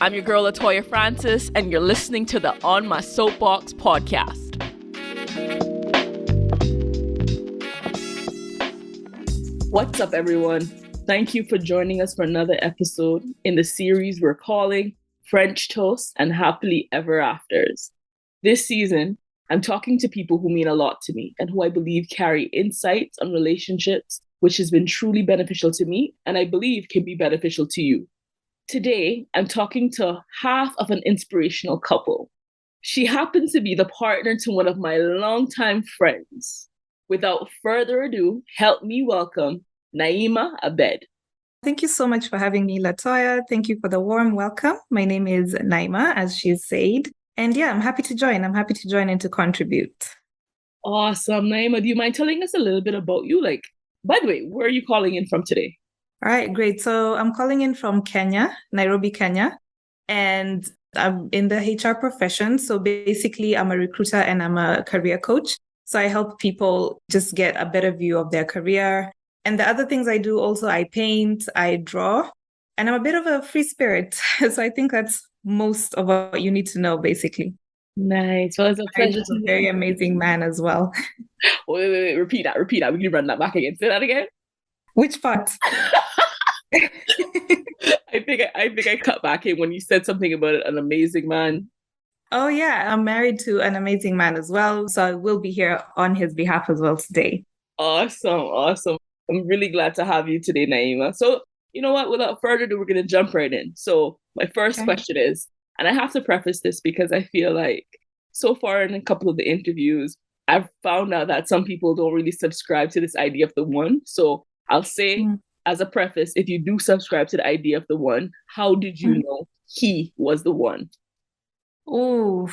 I'm your girl, Latoya Francis, and you're listening to the On My Soapbox podcast. What's up, everyone? Thank you for joining us for another episode in the series we're calling French Toast and Happily Ever Afters. This season, I'm talking to people who mean a lot to me and who I believe carry insights on relationships, which has been truly beneficial to me and I believe can be beneficial to you. Today, I'm talking to half of an inspirational couple. She happens to be the partner to one of my longtime friends. Without further ado, help me welcome Naima Abed. Thank you so much for having me, Latoya. Thank you for the warm welcome. My name is Naima, as she said. And yeah, I'm happy to join. I'm happy to join and to contribute. Awesome. Naima, do you mind telling us a little bit about you? By the way, where are you calling in from today? All right, great. So I'm calling in from Kenya, Nairobi, Kenya, and I'm in the HR profession. So basically, I'm a recruiter and I'm a career coach. So I help people just get a better view of their career. And the other things I do also, I paint, I draw, and I'm a bit of a free spirit. So I think that's most of what you need to know, basically. Nice. Well, it's a pleasure. I'm a very amazing man as well. Wait. Repeat that. We can run that back again. Say that again. Which part? I think I cut back in when you said something about an amazing man. Oh yeah, I'm married to an amazing man as well. So I will be here on his behalf as well today. Awesome. I'm really glad to have you today, Naima. So, you know what? Without further ado, we're going to jump right in. So my first question is, and I have to preface this because I feel like so far in a couple of the interviews, I've found out that some people don't really subscribe to this idea of the one. So I'll say as a preface, if you do subscribe to the idea of the one, how did you know he was the one? Oh,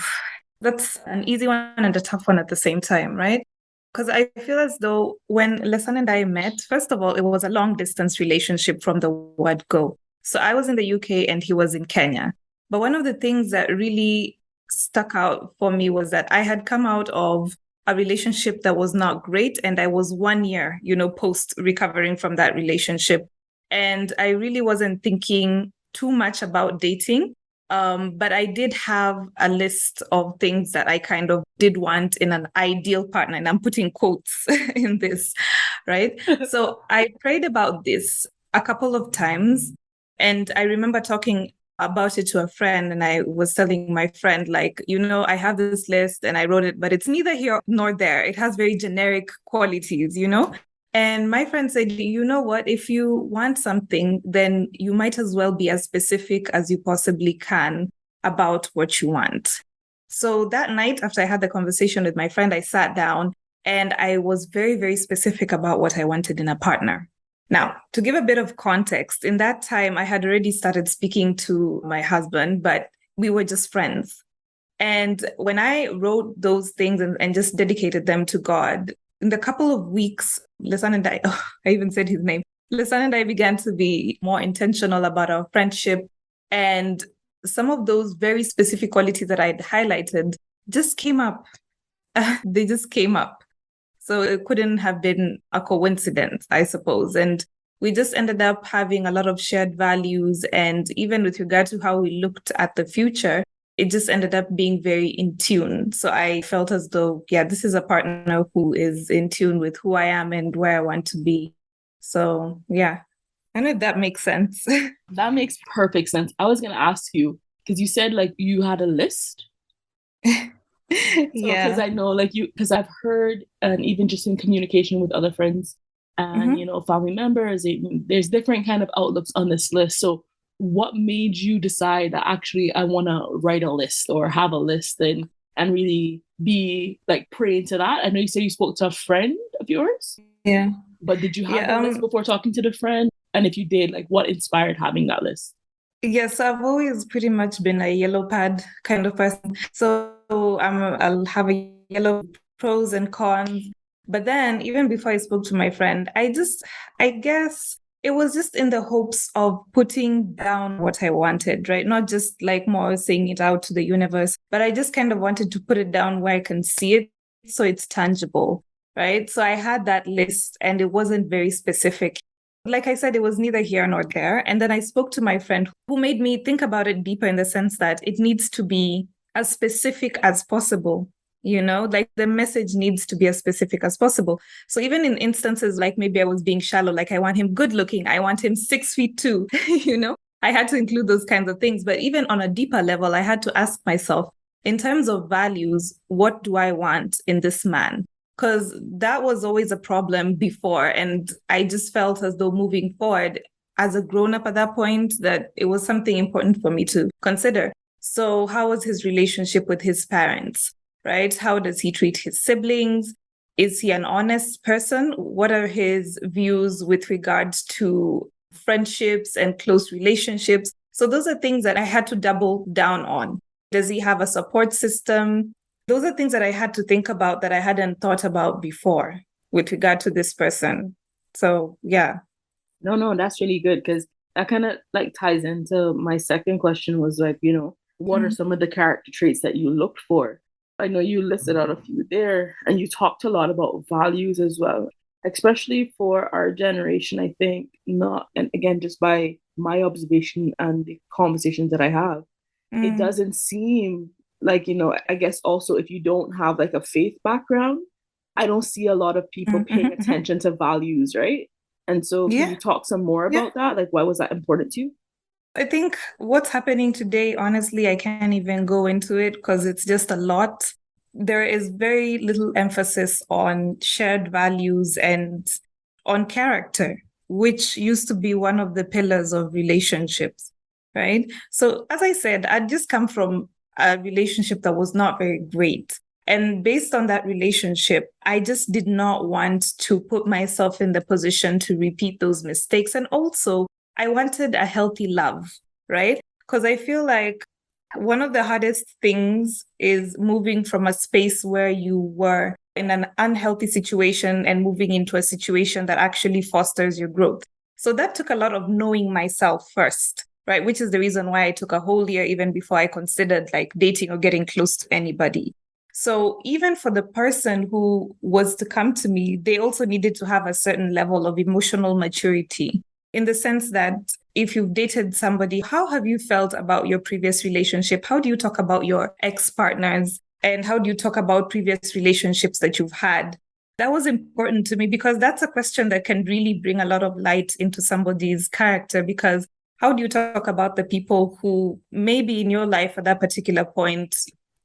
that's an easy one and a tough one at the same time, right? Because I feel as though when Lesan and I met, first of all, it was a long distance relationship from the word go. So I was in the UK and he was in Kenya. But one of the things that really stuck out for me was that I had come out of a relationship that was not great. And I was 1 year, post recovering from that relationship. And I really wasn't thinking too much about dating. But I did have a list of things that I kind of did want in an ideal partner. And I'm putting quotes in this, right? So I prayed about this a couple of times. And I remember talking about it to a friend, and I was telling my friend, I have this list and I wrote it, but it's neither here nor there. It has very generic qualities, And my friend said, you know what, if you want something, then you might as well be as specific as you possibly can about what you want. So that night, after I had the conversation with my friend, I sat down and I was very, very specific about what I wanted in a partner. Now, to give a bit of context, in that time, I had already started speaking to my husband, but we were just friends. And when I wrote those things and just dedicated them to God, in the couple of weeks, Lesan and I even said his name, Lesan and I began to be more intentional about our friendship. And some of those very specific qualities that I'd highlighted just came up. They just came up. So it couldn't have been a coincidence, I suppose. And we just ended up having a lot of shared values. And even with regard to how we looked at the future, it just ended up being very in tune. So I felt as though, this is a partner who is in tune with who I am and where I want to be. So, I don't know if that makes sense. That makes perfect sense. I was going to ask you, because you said you had a list. Because I know because I've heard, and even just in communication with other friends and, family members, there's different kind of outlooks on this list. So what made you decide that actually I want to write a list or have a list and really be praying to that? I know you said you spoke to a friend of yours. Yeah. But did you have a list before talking to the friend? And if you did, what inspired having that list? Yes, I've always pretty much been a yellow pad kind of person. So I'll have a yellow pros and cons. But then even before I spoke to my friend, I guess it was just in the hopes of putting down what I wanted, right? Not just more saying it out to the universe, but I just kind of wanted to put it down where I can see it so it's tangible, right? So I had that list and it wasn't very specific. Like I said, it was neither here nor there. And then I spoke to my friend who made me think about it deeper in the sense that it needs to be as specific as possible. Like the message needs to be as specific as possible. So even in instances like maybe I was being shallow, like I want him good looking, I want him 6'2", I had to include those kinds of things. But even on a deeper level, I had to ask myself, in terms of values, what do I want in this man? Because that was always a problem before. And I just felt as though moving forward as a grown up at that point, that it was something important for me to consider. So how was his relationship with his parents, right? How does he treat his siblings? Is he an honest person? What are his views with regards to friendships and close relationships? So those are things that I had to double down on. Does he have a support system? Those are things that I had to think about that I hadn't thought about before with regard to this person. So, yeah. No, that's really good because that kind of like ties into my second question was like, what are some of the character traits that you looked for? I know you listed out a few there and you talked a lot about values as well, especially for our generation, I think not, and again, just by my observation and the conversations that I have, it doesn't seem like, I guess also if you don't have like a faith background, I don't see a lot of people paying attention to values, right? And so can you talk some more about that? Like, why was that important to you? I think what's happening today, honestly, I can't even go into it because it's just a lot. There is very little emphasis on shared values and on character, which used to be one of the pillars of relationships, right? So, as I said, I'd just come from a relationship that was not very great. And based on that relationship, I just did not want to put myself in the position to repeat those mistakes. And also, I wanted a healthy love, right? Because I feel like one of the hardest things is moving from a space where you were in an unhealthy situation and moving into a situation that actually fosters your growth. So that took a lot of knowing myself first, right? Which is the reason why I took a whole year even before I considered like dating or getting close to anybody. So even for the person who was to come to me, they also needed to have a certain level of emotional maturity in the sense that if you've dated somebody, how have you felt about your previous relationship? How do you talk about your ex-partners? And how do you talk about previous relationships that you've had? That was important to me because that's a question that can really bring a lot of light into somebody's character. Because how do you talk about the people who maybe in your life at that particular point,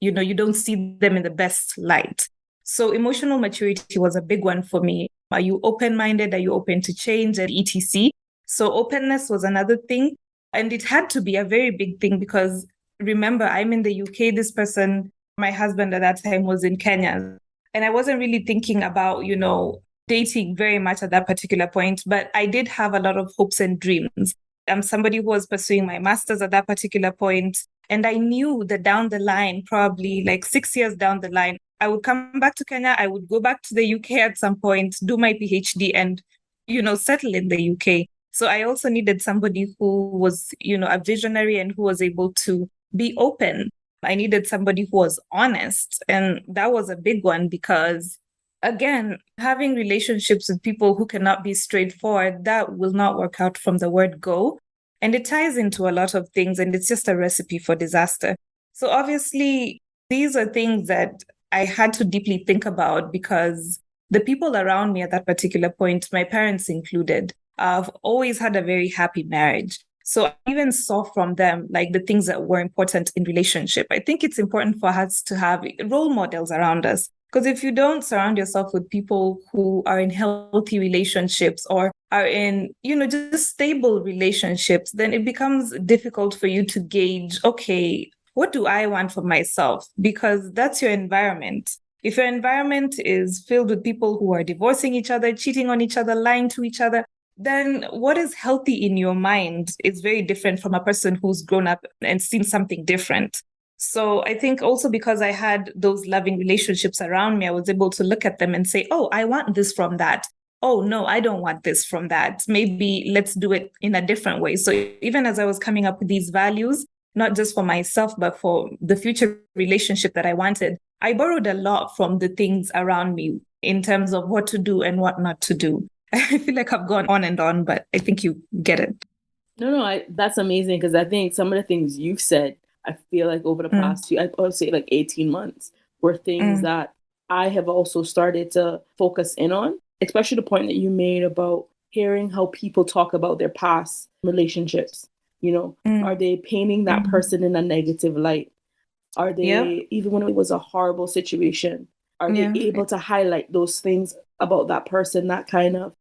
you don't see them in the best light? So emotional maturity was a big one for me. Are you open-minded? Are you open to change and etc.? So openness was another thing. And it had to be a very big thing because remember, I'm in the UK. This person, my husband at that time, was in Kenya. And I wasn't really thinking about, dating very much at that particular point. But I did have a lot of hopes and dreams. I'm somebody who was pursuing my master's at that particular point. And I knew that down the line, probably like 6 years down the line, I would come back to Kenya. I would go back to the UK at some point, do my PhD and, settle in the UK. So I also needed somebody who was, a visionary and who was able to be open. I needed somebody who was honest. And that was a big one because, again, having relationships with people who cannot be straightforward, that will not work out from the word go. And it ties into a lot of things and it's just a recipe for disaster. So obviously, these are things that I had to deeply think about because the people around me at that particular point, my parents included, I've always had a very happy marriage. So I even saw from them like the things that were important in relationship. I think it's important for us to have role models around us. Because if you don't surround yourself with people who are in healthy relationships or are in, just stable relationships, then it becomes difficult for you to gauge, okay, what do I want for myself? Because that's your environment. If your environment is filled with people who are divorcing each other, cheating on each other, lying to each other, then what is healthy in your mind is very different from a person who's grown up and seen something different. So I think also because I had those loving relationships around me, I was able to look at them and say, oh, I want this from that. Oh, no, I don't want this from that. Maybe let's do it in a different way. So even as I was coming up with these values, not just for myself, but for the future relationship that I wanted, I borrowed a lot from the things around me in terms of what to do and what not to do. I feel like I've gone on and on, but I think you get it. No, that's amazing because I think some of the things you've said, I feel like over the Mm, past few, I would say like 18 months, were things mm, that I have also started to focus in on, especially the point that you made about hearing how people talk about their past relationships. You know, are mm, they painting that mm. person in a negative light? Are Yep. they, even when it was a horrible situation, are they Yeah. able to highlight those things about that person that kind of,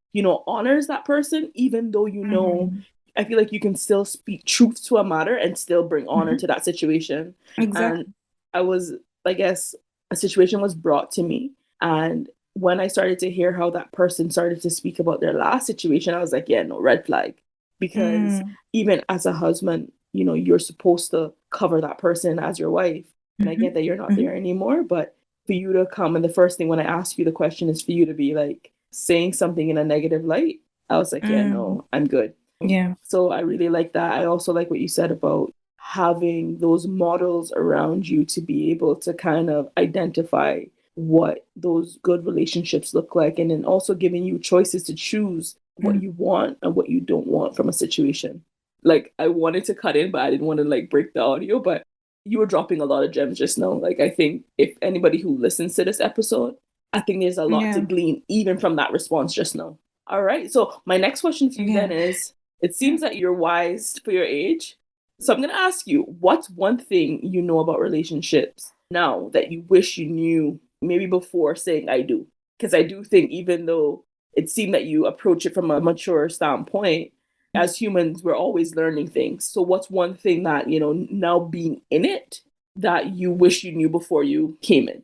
honors that person, even though Mhm. I feel like you can still speak truth to a matter and still bring honor Mhm. to that situation. And Exactly. I was, I guess, a situation was brought to me. And when I started to hear how that person started to speak about their last situation, I was like, yeah, no, red flag. Because Mm, even as a husband, you're supposed to cover that person as your wife. And I get mhm, that you're not there mhm. anymore, but for you to come and the first thing when I ask you the question is for you to be like saying something in a negative light, I was like, yeah, Mm, no, I'm good. yeah. So I really like that. I also like what you said about having those models around you to be able to kind of identify what those good relationships look like, and then also giving you choices to choose what Mm, you want and what you don't want from a situation. Like I wanted to cut in, but I didn't want to like break the audio, but you were dropping a lot of gems just now. Like I think if anybody who listens to this episode, I think there's a lot to yeah. glean even from that response just now. All right. So my next question for you then Yeah. is, it seems that you're wise for your age. So I'm going to ask you, what's one thing you know about relationships now that you wish you knew maybe before saying I do? Because I do think even though it seemed that you approach it from a mature standpoint, as humans, we're always learning things. So what's one thing that, now being in it, that you wish you knew before you came in?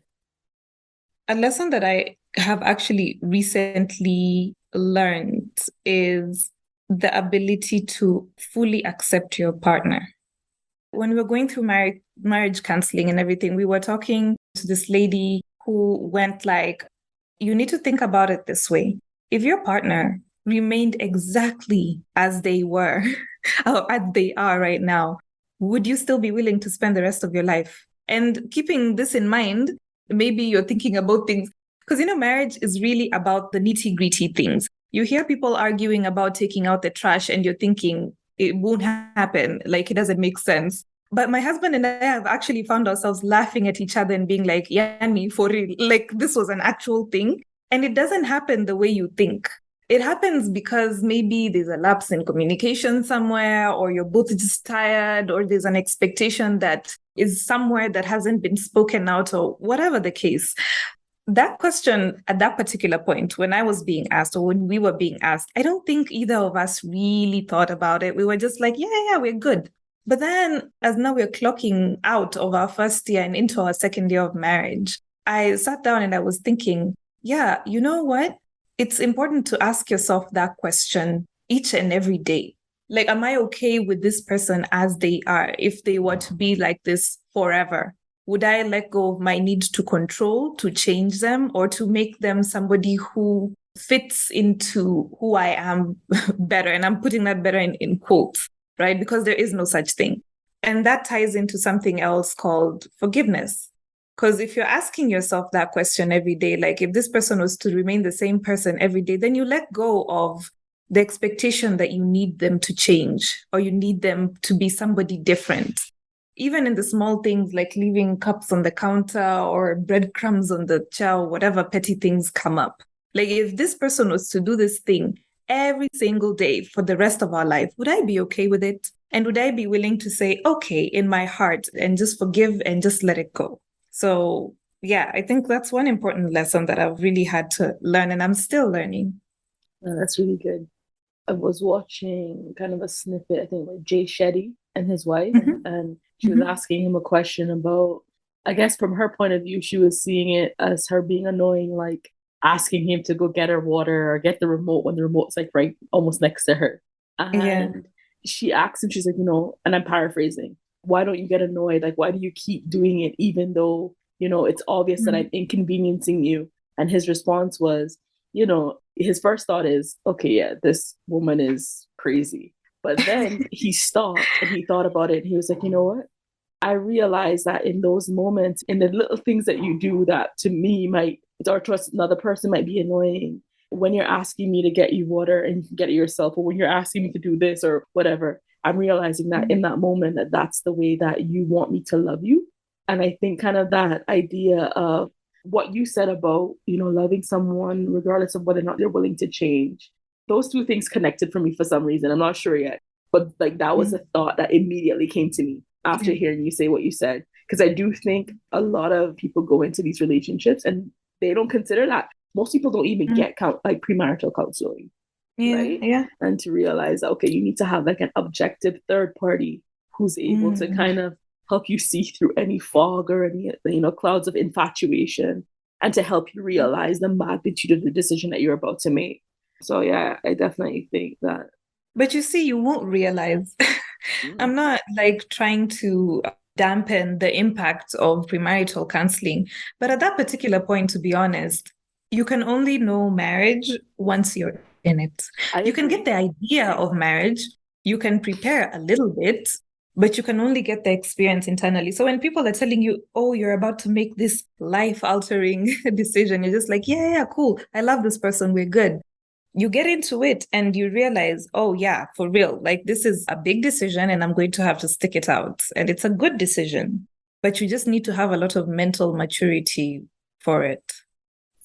A lesson that I have actually recently learned is the ability to fully accept your partner. When we were going through marriage counseling and everything, we were talking to this lady who went like, you need to think about it this way. If your partner remained exactly as they were, or as they are right now, would you still be willing to spend the rest of your life? And keeping this in mind, maybe you're thinking about things, because marriage is really about the nitty gritty things. You hear people arguing about taking out the trash, and you're thinking it won't happen. Like, it doesn't make sense. But my husband and I have actually found ourselves laughing at each other and being like, Yanni, for real, like this was an actual thing. And it doesn't happen the way you think. It happens because maybe there's a lapse in communication somewhere, or you're both just tired, or there's an expectation that is somewhere that hasn't been spoken out, or whatever the case. That question at that particular point, when I was being asked, or when we were being asked, I don't think either of us really thought about it. We were just like, yeah, we're good. But then, as now we're clocking out of our first year and into our second year of marriage, I sat down and I was thinking, yeah, you know what? It's important to ask yourself that question each and every day. Like, am I okay with this person as they are if they were to be like this forever? Would I let go of my need to control, to change them, or to make them somebody who fits into who I am better? And I'm putting that better in quotes, right? Because there is no such thing. And that ties into something else called forgiveness. Because if you're asking yourself that question every day, like if this person was to remain the same person every day, then you let go of the expectation that you need them to change or you need them to be somebody different. Even in the small things like leaving cups on the counter or breadcrumbs on the chair, whatever petty things come up. Like if this person was to do this thing every single day for the rest of our life, would I be okay with it? And would I be willing to say, okay, in my heart and just forgive and just let it go? So, yeah, I think that's one important lesson that I've really had to learn and I'm still learning. That's really good. I was watching kind of a snippet, I think, like Jay Shetty and his wife, Mm-hmm. and she was Mm-hmm. asking him a question about, I guess from her point of view, she was seeing it as her being annoying, like asking him to go get her water or get the remote when the remote's like right almost next to her. Yeah. And she asked him, she's like, and I'm paraphrasing, why don't you get annoyed? Like, why do you keep doing it even though, it's obvious that I'm inconveniencing you? And his response was, his first thought is, okay, yeah, this woman is crazy. But then he stopped and he thought about it. And he was like, you know what? I realized that in those moments, in the little things that you do that to me might, or to another person might be annoying, when you're asking me to get you water and you can get it yourself, or when you're asking me to do this or whatever, I'm realizing that in that moment that that's the way that you want me to love you. And I think kind of that idea of what you said about, loving someone regardless of whether or not they're willing to change. Those two things connected for me for some reason. I'm not sure yet. But like that was a thought that immediately came to me after hearing you say what you said. Because I do think a lot of people go into these relationships and they don't consider that. Most people don't even get like premarital counseling. Right? Yeah. And to realize, okay, you need to have like an objective third party who's able to kind of help you see through any fog or any, clouds of infatuation, and to help you realize the magnitude of the decision that you're about to make. So yeah, I definitely think that. But you see, you won't realize. I'm not like trying to dampen the impact of premarital counseling. But at that particular point, to be honest, you can only know marriage once you're in it. You can get the idea of marriage. You can prepare a little bit, but you can only get the experience internally. So when people are telling you, oh, you're about to make this life-altering decision, you're just like, yeah, cool. I love this person. We're good. You get into it and you realize, oh yeah, for real, like this is a big decision and I'm going to have to stick it out. And it's a good decision, but you just need to have a lot of mental maturity for it.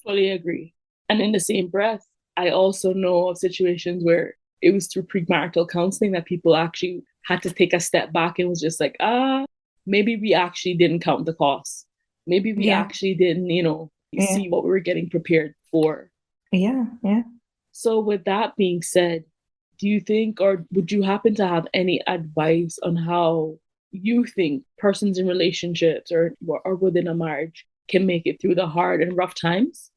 Fully agree. And in the same breath, I also know of situations where it was through premarital counseling that people actually had to take a step back and was just like, maybe we actually didn't count the costs. Maybe we actually didn't, see what we were getting prepared for. Yeah. So with that being said, do you think, or would you happen to have any advice on how you think persons in relationships or within a marriage can make it through the hard and rough times?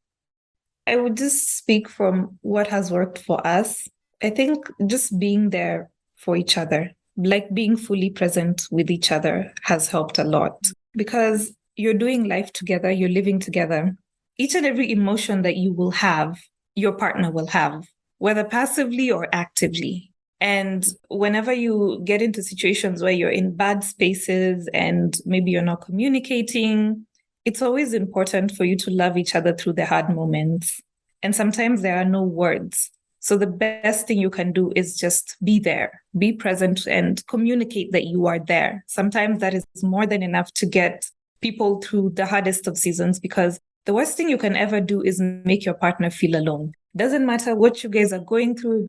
I would just speak from what has worked for us. I think just being there for each other, like being fully present with each other, has helped a lot, because you're doing life together, you're living together. Each and every emotion that you will have, your partner will have, whether passively or actively. And whenever you get into situations where you're in bad spaces and maybe you're not communicating, it's always important for you to love each other through the hard moments. And sometimes there are no words. So the best thing you can do is just be there, be present, and communicate that you are there. Sometimes that is more than enough to get people through the hardest of seasons, because the worst thing you can ever do is make your partner feel alone. Doesn't matter what you guys are going through.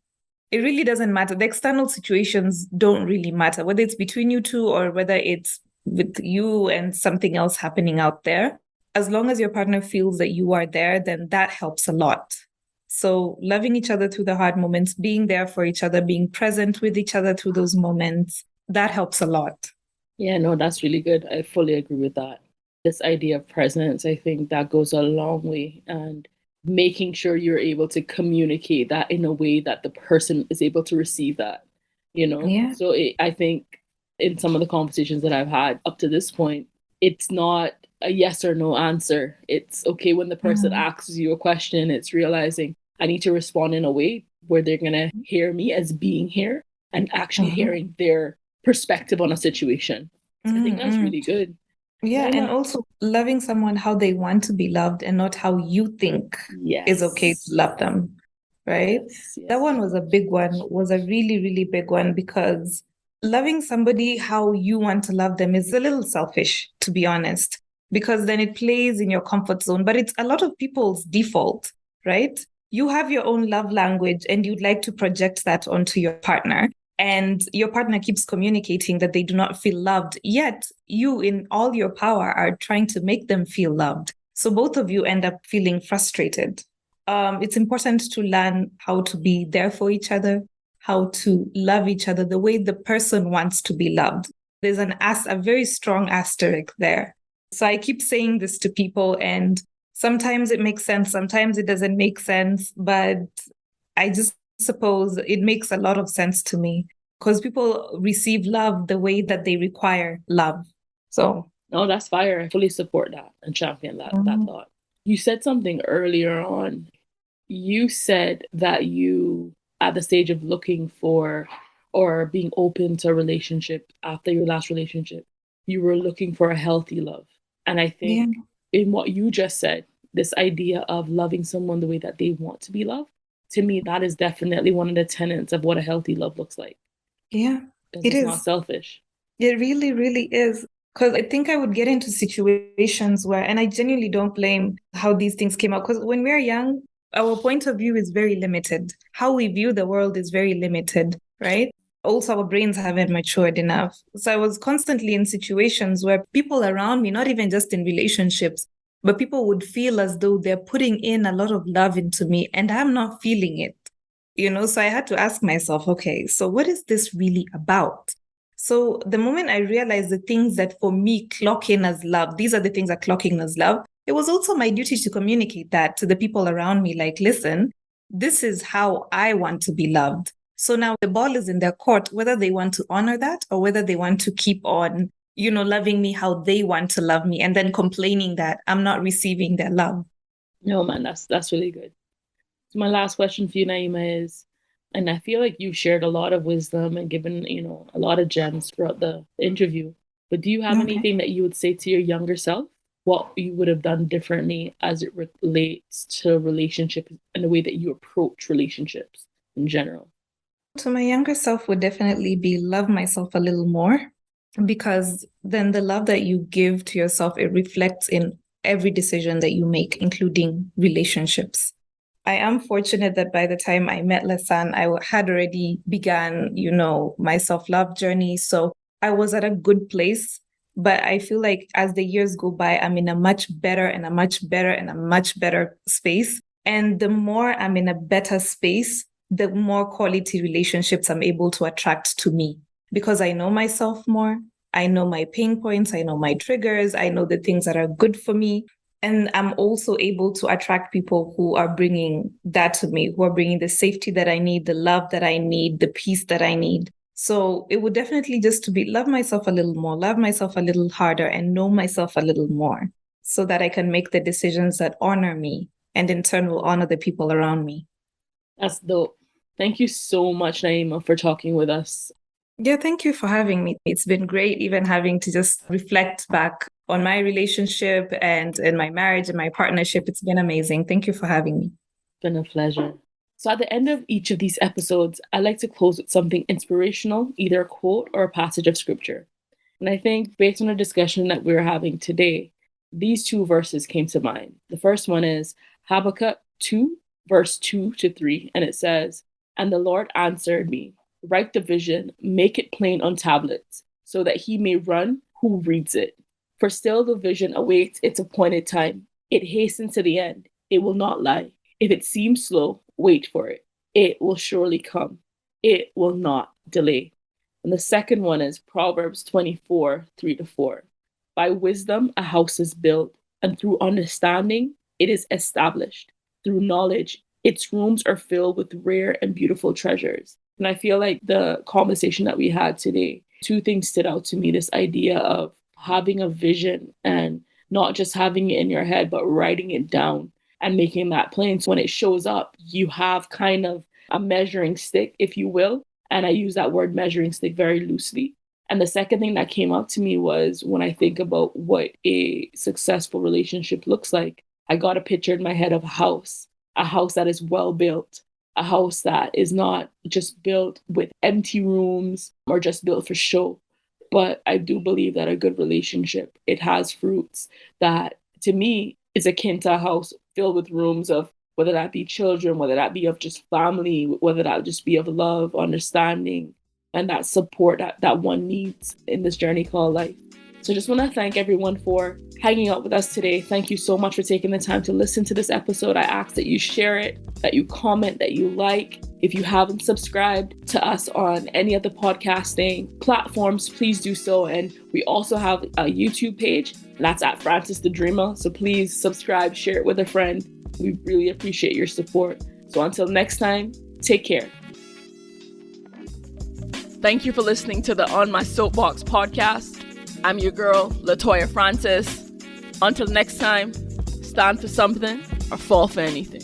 It really doesn't matter. The external situations don't really matter, whether it's between you two or whether it's with you and something else happening out there. As long as your partner feels that you are there, then that helps a lot. So loving each other through the hard moments, being there for each other, being present with each other through those moments, that helps a lot. Yeah, no, that's really good. I fully agree with that. This idea of presence, I think that goes a long way, and making sure you're able to communicate that in a way that the person is able to receive that, Yeah. So I think in some of the conversations that I've had up to this point, it's not a yes or no answer. It's okay when the person asks you a question, it's realizing I need to respond in a way where they're going to hear me as being here and actually hearing their perspective on a situation. I think that's really good. Yeah, and also loving someone how they want to be loved and not how you think is okay to love them, right? Yes. That one was a big one, was a really, really big one, because loving somebody how you want to love them is a little selfish, to be honest, because then it plays in your comfort zone, but it's a lot of people's default, right? You have your own love language and you'd like to project that onto your partner. And your partner keeps communicating that they do not feel loved, yet you, in all your power, are trying to make them feel loved. So both of you end up feeling frustrated. It's important to learn how to be there for each other, how to love each other the way the person wants to be loved. There's a very strong asterisk there. So I keep saying this to people, and sometimes it makes sense, sometimes it doesn't make sense, but I just suppose it makes a lot of sense to me, because people receive love the way that they require love. So no, that's fire. I fully support that and champion that thought. You said something earlier on. You said that you, at the stage of looking for or being open to a relationship after your last relationship, you were looking for a healthy love. And I think in what you just said, this idea of loving someone the way that they want to be loved, to me, that is definitely one of the tenets of what a healthy love looks like. Yeah, Because it it's not is. selfish. It really, really is. Because I think I would get into situations where, and I genuinely don't blame how these things came out. Because when we're young, our point of view is very limited. How we view the world is very limited, right? Also, our brains haven't matured enough. So I was constantly in situations where people around me, not even just in relationships, but people would feel as though they're putting in a lot of love into me and I'm not feeling it. So I had to ask myself, okay, so what is this really about? So the moment I realized the things that for me clock in as love, these are the things that clock in as love, it was also my duty to communicate that to the people around me. Like, listen, this is how I want to be loved. So now the ball is in their court, whether they want to honor that or whether they want to keep on, loving me how they want to love me and then complaining that I'm not receiving their love. No, man, that's really good. So my last question for you, Naima, is, and I feel like you've shared a lot of wisdom and given, a lot of gems throughout the interview, but do you have Okay. anything that you would say to your younger self? What you would have done differently as it relates to relationships and the way that you approach relationships in general? So my younger self would definitely be love myself a little more, because then the love that you give to yourself, it reflects in every decision that you make, including relationships. I am fortunate that by the time I met Lesan, I had already began, my self-love journey. So I was at a good place. But I feel like as the years go by, I'm in a much better and a much better and a much better space. And the more I'm in a better space, the more quality relationships I'm able to attract to me, because I know myself more. I know my pain points. I know my triggers. I know the things that are good for me. And I'm also able to attract people who are bringing that to me, who are bringing the safety that I need, the love that I need, the peace that I need. So it would definitely just to be love myself a little more, love myself a little harder, and know myself a little more so that I can make the decisions that honor me and in turn will honor the people around me. That's dope. Thank you so much, Naima, for talking with us. Yeah, thank you for having me. It's been great even having to just reflect back on my relationship and in my marriage and my partnership. It's been amazing. Thank you for having me. It's been a pleasure. So at the end of each of these episodes, I like to close with something inspirational, either a quote or a passage of scripture. And I think based on the discussion that we're having today, these two verses came to mind. The first one is Habbakuk 2, verse 2-3, and it says, "And the Lord answered me, write the vision, make it plain on tablets, so that he may run who reads it. For still the vision awaits its appointed time. It hastens to the end. It will not lie. If it seems slow, wait for it. It will surely come. It will not delay." And the second one is Proverbs 24, 3-4. "By wisdom a house is built, and through understanding it is established. Through knowledge, its rooms are filled with rare and beautiful treasures." And I feel like the conversation that we had today, two things stood out to me. This idea of having a vision and not just having it in your head, but writing it down and making that plain. So when it shows up, you have kind of a measuring stick, if you will. And I use that word measuring stick very loosely. And the second thing that came up to me was when I think about what a successful relationship looks like, I got a picture in my head of a house that is well built, a house that is not just built with empty rooms or just built for show. But I do believe that a good relationship, it has fruits that to me is akin to a house filled with rooms of whether that be children, whether that be of just family, whether that just be of love, understanding, and that support that one needs in this journey called life. So just want to thank everyone for hanging out with us today. Thank you so much for taking the time to listen to this episode. I ask that you share it, that you comment, that you like. If you haven't subscribed to us on any of the podcasting platforms, please do so. And we also have a YouTube page, and that's at Francis the Dreamer. So please subscribe, share it with a friend. We really appreciate your support. So until next time, take care. Thank you for listening to the On My Soapbox podcast. I'm your girl, LaToya Francis. Until next time, stand for something or fall for anything.